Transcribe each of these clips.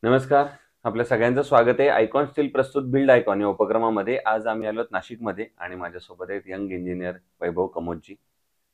नमस्कार. आपल्या सगळ्यांचं स्वागत आहे. आयकॉन स्टील प्रस्तुत बिल्ड आयकॉन या उपक्रमामध्ये. आज आम्ही आलोत नाशिकमध्ये आणि माझ्यासोबत आहेत यंग इंजिनियर वैभव कमोदजी.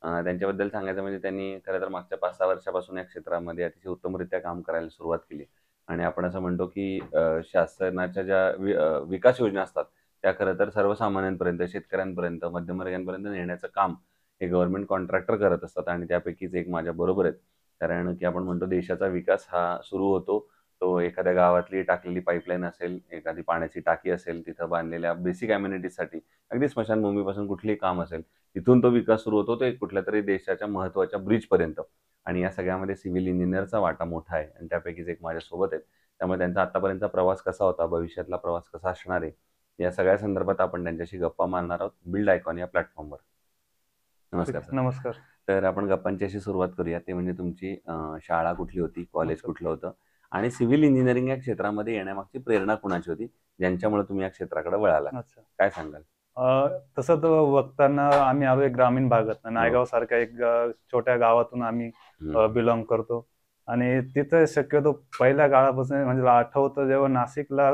त्यांच्याबद्दल सांगायचं म्हणजे त्यांनी खरं तर मागच्या 5-6 वर्षापासून या क्षेत्रामध्ये अतिशय उत्तमरित्या काम करायला सुरुवात केली आणि आपण असं म्हणतो की शासनाच्या ज्या विकास योजना असतात त्या खरं तर सर्वसामान्यांपर्यंत, शेतकऱ्यांपर्यंत, मध्यमवर्गीयांपर्यंत नेण्याचं काम हे गव्हर्नमेंट कॉन्ट्रॅक्टर करत असतात आणि त्यापैकीच एक माझ्याबरोबर आहेत. कारण की आपण म्हणतो देशाचा विकास हा सुरू होतो तो एखाद्या गावातली टाकलेली पाईपलाईन असेल, एखादी पाण्याची टाकी असेल, तिथं बांधलेल्या बेसिक अम्युनिटीजसाठी अगदी स्मशानभूमीपासून कुठलीही काम असेल, तिथून तो विकास सुरू होतो. ते कुठल्यातरी देशाच्या महत्त्वाच्या ब्रिजपर्यंत आणि या सगळ्यामध्ये सिव्हिल इंजिनिअरचा वाटा मोठा आहे आणि त्यापैकीच एक माझ्यासोबत आहेत. त्यामुळे त्यांचा आत्तापर्यंतचा प्रवास कसा होता, भविष्यातला प्रवास कसा असणार आहे, या सगळ्या संदर्भात आपण त्यांच्याशी गप्पा मारणार आहोत बिल्ड आयकॉन या प्लॅटफॉर्मवर. नमस्कार सर. नमस्कार. तर आपण गप्पांची अशी सुरुवात करूया. ते म्हणजे तुमची शाळा कुठली होती, कॉलेज कुठलं होतं आणि सिव्हिल इंजिनिअरिंग या क्षेत्रामध्ये येण्यामागची प्रेरणा कुणाची होती, ज्यांच्यामुळे तुम्ही या क्षेत्राकडे वळाला? अच्छा. काय सांगाल? तसं तर बघताना आम्ही आलो एक ग्रामीण भागात नायगाव सारख्या एक छोट्या गावातून आम्ही बिलॉंग करतो आणि तिथं शक्यतो पहिल्या काळापासून म्हणजे आठवतं जेव्हा नाशिकला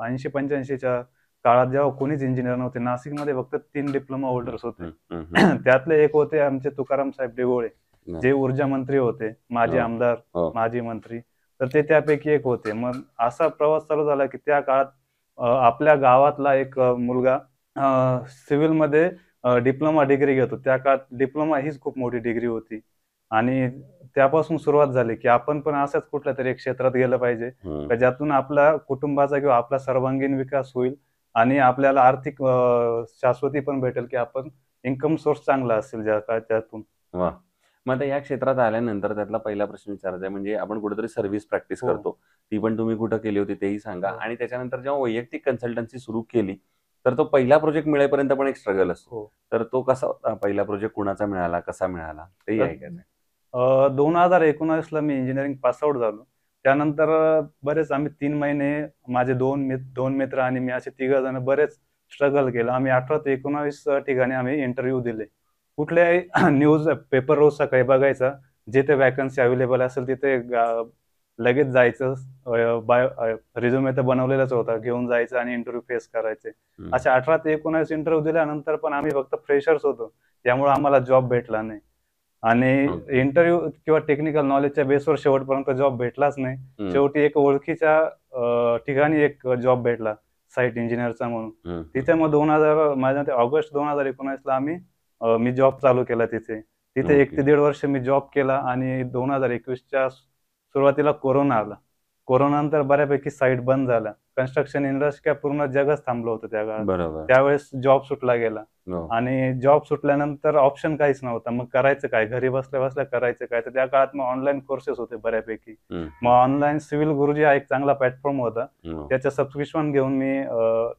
80-85च्या काळात जेव्हा कोणीच इंजिनियर नव्हते, नाशिकमध्ये फक्त 3 डिप्लोमा होल्डर्स होते. त्यातले एक होते आमचे तुकाराम साहेब दिघोळे, जे ऊर्जा मंत्री होते, माजी आमदार, माजी मंत्री. तर ते त्यापैकी एक होते. मग असा प्रवास चालू झाला की त्या काळात आपल्या गावातला एक मुलगा सिव्हिलमध्ये डिप्लोमा डिग्री घेतो. त्या काळात डिप्लोमा हीच खूप मोठी डिग्री होती आणि त्यापासून सुरुवात झाली की आपण पण अशाच कुठल्या तरी एक क्षेत्रात गेलं पाहिजे का ज्यातून आपला कुटुंबाचा किंवा आपला सर्वांगीण विकास होईल आणि आपल्याला आर्थिक शाश्वती पण भेटेल की आपण इन्कम सोर्स चांगला असेल त्यातून. वा. मग आता या क्षेत्रात आल्यानंतर त्यातला पहिला प्रश्न विचारायचा आहे, म्हणजे आपण कुठेतरी सर्व्हिस प्रॅक्टिस करतो, ती पण तुम्ही कुठं केली होती तेही सांगा. आणि त्याच्यानंतर जेव्हा वैयक्तिक कन्सल्टन्सी सुरू केली तर तो पहिला प्रोजेक्ट मिळेपर्यंत पण एक स्ट्रगल असतो. तर तो कसा होता? पहिला प्रोजेक्ट कुणाचा मिळाला, कसा मिळाला, तेही ऐकायचं आहे. 2019ला मी इंजिनिअरिंग पासआउट झालो. त्यानंतर बरेच आम्ही 3 महिने माझे दोन मित्र आणि मी असे 3 जण बरेच स्ट्रगल केलं. आम्ही 18 ते 19 ठिकाणी आम्ही इंटरव्ह्यू दिले. कुठल्याही न्यूज पेपर रोज सकाळी बघायचा, जिथे वॅकन्सी अवेलेबल असेल तिथे लगेच जायचं. रिझ्युमे तर बनवलेलाच होता, घेऊन जायचं आणि इंटरव्ह्यू फेस करायचे. असे 18 ते 19 इंटरव्ह्यू दिल्यानंतर पण आम्ही फक्त फ्रेशर्स होतो, त्यामुळे आम्हाला जॉब भेटला नाही आणि इंटरव्ह्यू किंवा टेक्निकल नॉलेजच्या बेसवर शेवटपर्यंत जॉब भेटलाच नाही. शेवटी एक ओळखीच्या ठिकाणी एक जॉब भेटला साईट इंजिनियरचा म्हणून. तिथे मग माझ्या ऑगस्ट 2019ला मी जॉब चालू केला तिथे. 1 ते 1.5 वर्ष मी जॉब केला आणि 2021च्या सुरुवातीला कोरोना आला. कोरोनानंतर बऱ्यापैकी साईट बंद झाल्या. कन्स्ट्रक्शन इंडस्ट्री पूर्ण जगच थांबलं होतं त्या काळात. त्यावेळेस जॉब सुटला गेला आणि जॉब सुटल्यानंतर ऑप्शन काहीच नव्हता. मग करायचं काय? घरी बसल्या बसल्या करायचं काय? तर त्या काळात मग ऑनलाईन कोर्सेस होते बऱ्यापैकी. मग ऑनलाईन सिव्हिल गुरुजी हा एक चांगला प्लॅटफॉर्म होता. त्याचं सबस्क्रिप्शन घेऊन मी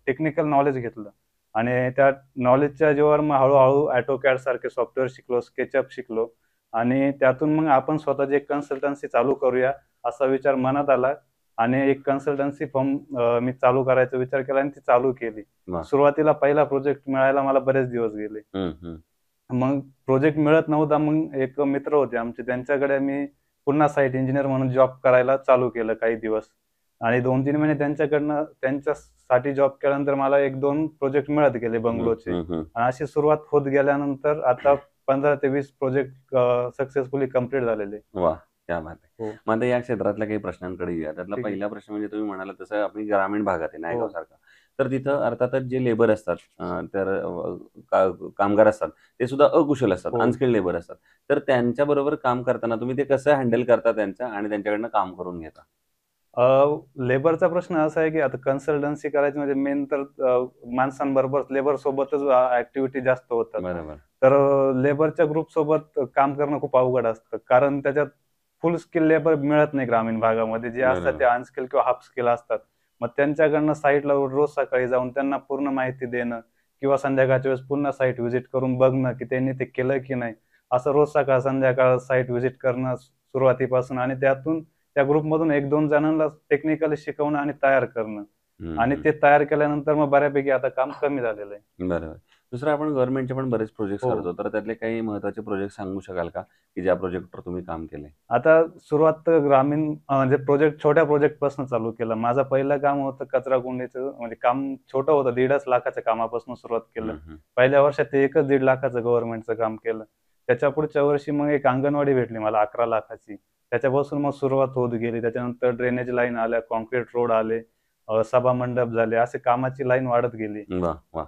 टेक्निकल नॉलेज घेतलं आणि त्या नॉलेजच्या जोरावर मग हळूहळू AutoCAD सारखे सॉफ्टवेअर शिकलो, SketchUp शिकलो आणि त्यातून मग आपण स्वतःची एक कन्सल्टन्सी चालू करूया असा विचार मनात आला आणि एक कन्सल्टन्सी फर्म मी चालू करायचा विचार केला आणि ती चालू केली. सुरुवातीला पहिला प्रोजेक्ट मिळायला मला बरेच दिवस गेले. मग प्रोजेक्ट मिळत नव्हता. मग एक मित्र होते आमचे, त्यांच्याकडे मी पुन्हा साईट इंजिनियर म्हणून जॉब करायला चालू केलं काही दिवस आणि 2-3 महिने त्यांच्यासाठी जॉब केल्यानंतर मला 1-2 प्रोजेक्ट मिळत गेले बंगलोरचे आणि अशी सुरुवात होत गेल्यानंतर आता 15 ते 20 प्रोजेक्ट सक्सेसफुली कम्प्लीट झालेले. वा, क्या बात आहे. मग आता या क्षेत्रातल्या काही प्रश्नांकडे येऊया. त्यातला पहिला प्रश्न म्हणजे तुम्ही म्हणाला तसं आपली ग्रामीण भागात आहे नायगाव सारखा, तर तिथं अर्थातच जे लेबर असतात, तर कामगार असतात, ते सुद्धा अकुशल असतात, अनस्किल्ड लेबर असतात. तर त्यांच्याबरोबर काम करताना तुम्ही ते कसं हँडल करता त्यांचं आणि त्यांच्याकडनं काम करून घेता? लेबरचा प्रश्न असा आहे की आता कन्सल्टन्सी करायची म्हणजे मेन तर माणसांबरोबर लेबर सोबतच ऍक्टिव्हिटी जास्त होतात. बरोबर. तर लेबरच्या ग्रुप सोबत काम करणं खूप अवघड असतं, कारण त्याच्यात फुल स्किल लेबर मिळत नाही ग्रामीण भागामध्ये. जे असतात ते अनस्किल किंवा हाफ स्किल असतात. मग त्यांच्याकडनं साईटला रोज सकाळी जाऊन त्यांना पूर्ण माहिती देणं किंवा संध्याकाळच्या वेळेस पुन्हा साईट व्हिजिट करून बघणं की त्यांनी ते केलं की नाही, असं रोज सकाळ संध्याकाळ साईट व्हिजिट करणं सुरुवातीपासून आणि त्यातून त्या ग्रुपमधून 1-2 जणांना टेक्निकली शिकवणं आणि तयार करणं आणि ते तयार केल्यानंतर मग बऱ्यापैकी आता काम कमी झालेलं आहे. बरोबर. दुसरं आपण गव्हर्नमेंटचे पण बरेच प्रोजेक्ट्स हो. करतो. तर त्यातले काही महत्त्वाचे प्रोजेक्ट सांगू शकाल का? की ज्या प्रोजेक्टवर तुम्ही काम केलंय? आता सुरुवात तर ग्रामीण म्हणजे छोट्या प्रोजेक्टपासून चालू केलं. माझं पहिलं काम होतं कचरा कुंडीचं, म्हणजे काम छोटं होतं. 1.5 लाखाच्या कामापासून सुरुवात केलं. हं, हं. पहिल्या वर्षात ते एकच 1.5 लाखाचं गव्हर्नमेंटचं काम केलं. त्याच्या पुढच्या वर्षी मग एक अंगणवाडी भेटली मला 11 लाखाची. त्याच्यापासून मग सुरुवात होत गेली. त्याच्यानंतर ड्रेनेज लाईन आल्या, काँक्रीट रोड आले, सभा मंडप झाले, असे कामाची लाईन वाढत गेली. वाह! वाह!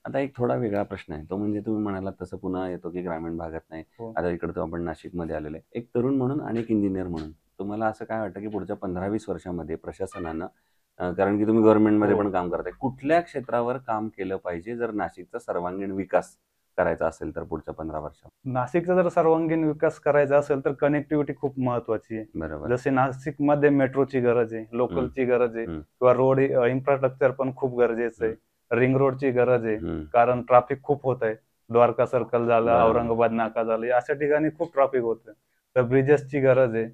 आता एक थोडा वेगळा प्रश्न आहे. तो म्हणजे तुम्ही म्हणालात तसं पुन्हा येतो, की ग्रामीण भागात नाही. हो. आता इकडं तर आपण नाशिकमध्ये आलेलो आहे. एक तरुण म्हणून आणि एक इंजिनिअर म्हणून तुम्हाला असं काय वाटतं, की पुढच्या 15-20 वर्षामध्ये प्रशासनानं कारण की तुम्ही गव्हर्नमेंटमध्ये हो. पण काम करताय. कुठल्या क्षेत्रावर काम केलं पाहिजे जर नाशिकचा सर्वांगीण विकास करायचा असेल तर पुढच्या 15 वर्षात? नाशिकचा जर सर्वांगीण विकास करायचा असेल तर कनेक्टिव्हिटी खूप महत्त्वाची आहे. बरोबर. जसे नाशिकमध्ये मेट्रोची गरज आहे, लोकलची गरज आहे हं. किंवा रोड इन्फ्रास्ट्रक्चर पण खूप गरजेचं आहे. रिंग रोडची गरज आहे, हं. कारण ट्रॅफिक खूप होत आहे. द्वारका सर्कल झालं, बरोबर. औरंगाबाद नाका झालं, अशा ठिकाणी खूप ट्रॅफिक होतं. तर ब्रिजेसची गरज आहे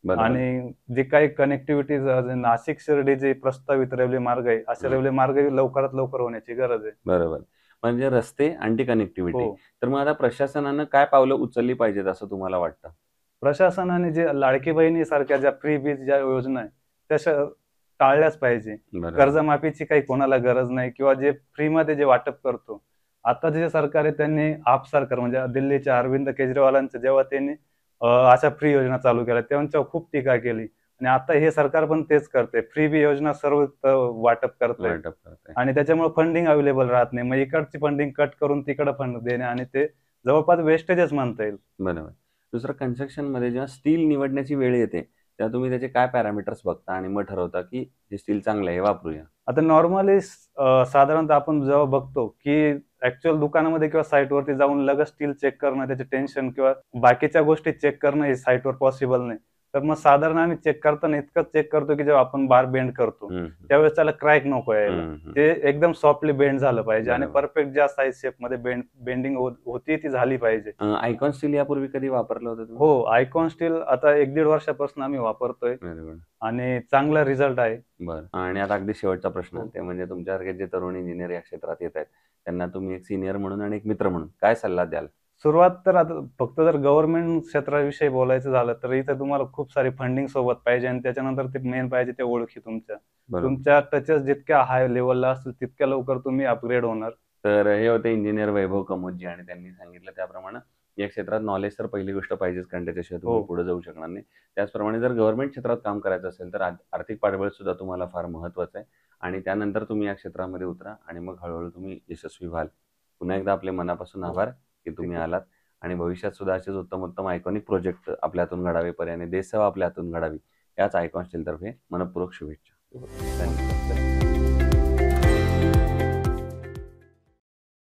बरोबर. आणि जे काही कनेक्टिव्हिटी नाशिक शिर्डी जे प्रस्तावित रेल्वे मार्ग आहे, असे रेल्वे मार्ग लवकरात लवकर होण्याची गरज आहे. बरोबर. म्हणजे रस्ते आणि ती कनेक्टिव्हिटी. हो. तर मग आता प्रशासनानं काय पावलं उचलली पाहिजेत असं तुम्हाला वाटतं? प्रशासनाने जे लाडकी बहिणीसारख्या ज्या फ्रीबीज ज्या योजना आहे, तशा टाळल्याच पाहिजे. बरोबर. कर्जमाफीची काही कोणाला गरज नाही किंवा जे फ्रीमध्ये जे वाटप करतो. आता जे सरकार आहे त्यांनी आप सरकार म्हणजे दिल्लीच्या अरविंद केजरीवालांचं जेव्हा त्यांनी अशा फ्री योजना चालू केल्या, त्यांच्यावर खूप टीका केली आणि आता हे सरकार पण तेच करते. फ्रीबी योजना सर्व वाटप करतंय वाटप करताय. आणि त्याच्यामुळे फंडिंग अवेलेबल राहत नाही. मग इकडची फंडिंग कट करून तिकडं फंड देणे आणि ते जवळपास वेस्टेजच म्हणता येईल. बरोबर. दुसरं कन्स्ट्रक्शनमध्ये जेव्हा स्टील निवडण्याची वेळ येते, तेव्हा तुम्ही त्याचे काय पॅरामीटर्स बघता आणि मग ठरवता, की हे स्टील चांगलं आहे, हे वापरूया? आता नॉर्मली साधारणतः आपण जेव्हा बघतो, की ॲक्चुअल दुकानामध्ये किंवा साईटवरती जाऊन लगेच स्टील चेक करणं, त्याचे टेन्शन किंवा बाकीच्या गोष्टी चेक करणं हे साईटवर पॉसिबल नाही. तर मग साधारण आम्ही चेक करताना इतकंच चेक करतो, की जेव्हा आपण बार बेंड करतो, हं, त्यावेळेस त्याला क्रॅक नको यायला. हं, हं. ते एकदम सॉफ्टली बेंड झालं पाहिजे आणि बरोबर. परफेक्ट ज्या साईज शेपमध्ये बेंडिंग होती ती झाली पाहिजे. आयकॉन स्टील यापूर्वी कधी वापरलं होतं तुम्ही? हो, आयकॉन स्टील आता 1-1.5 वर्षापासून आम्ही वापरतोय बरोबर. आणि चांगला रिझल्ट आहे. बरं. आणि आता अगदी शेवटचा प्रश्न, हो. ते म्हणजे तुमच्यासारखे जे तरुण इंजिनिअर या क्षेत्रात येत आहेत, त्यांना तुम्ही एक सीनियर म्हणून आणि एक मित्र म्हणून काय सल्ला द्याल? सुरुवात तर आता फक्त जर गव्हर्नमेंट क्षेत्राविषयी बोलायचं झालं तर इथे तुम्हाला खूप सारी फंडिंग सोबत पाहिजे आणि त्याच्यानंतर ते मेन पाहिजे ते ओळखी तुमच्या. बरोबर. तुमच्या टचेस जितक्या हाय लेव्हलला असतील तितक्या लवकर तुम्ही अपग्रेड होणार. तर हे होते इंजिनिअर वैभव कमोतजी आणि त्यांनी सांगितलं त्याप्रमाणे या क्षेत्रात नॉलेज तर पहिली गोष्ट पाहिजेच, कारण त्याच्याशिवाय तुम्ही हो. पुढे जाऊ शकणार नाही. त्याचप्रमाणे जर गव्हर्नमेंट क्षेत्रात काम करायचं असेल तर आर्थिक पाठबळ सुद्धा तुम्हाला फार महत्त्वाचं आहे आणि त्यानंतर तुम्ही या क्षेत्रामध्ये उतरा आणि मग हळूहळू तुम्ही यशस्वी व्हाल. पुन्हा एकदा आपले मनापासून आभार की तुम्ही आलात आणि भविष्यात सुद्धा असेच उत्तम आयकॉनिक प्रोजेक्ट आपल्या हातून घडावे, पर्यायाने देशसेवा आपल्या हातून घडावी, याच आयकॉन स्टीलतर्फे मनःपूर्वक शुभेच्छा. धन्यवाद.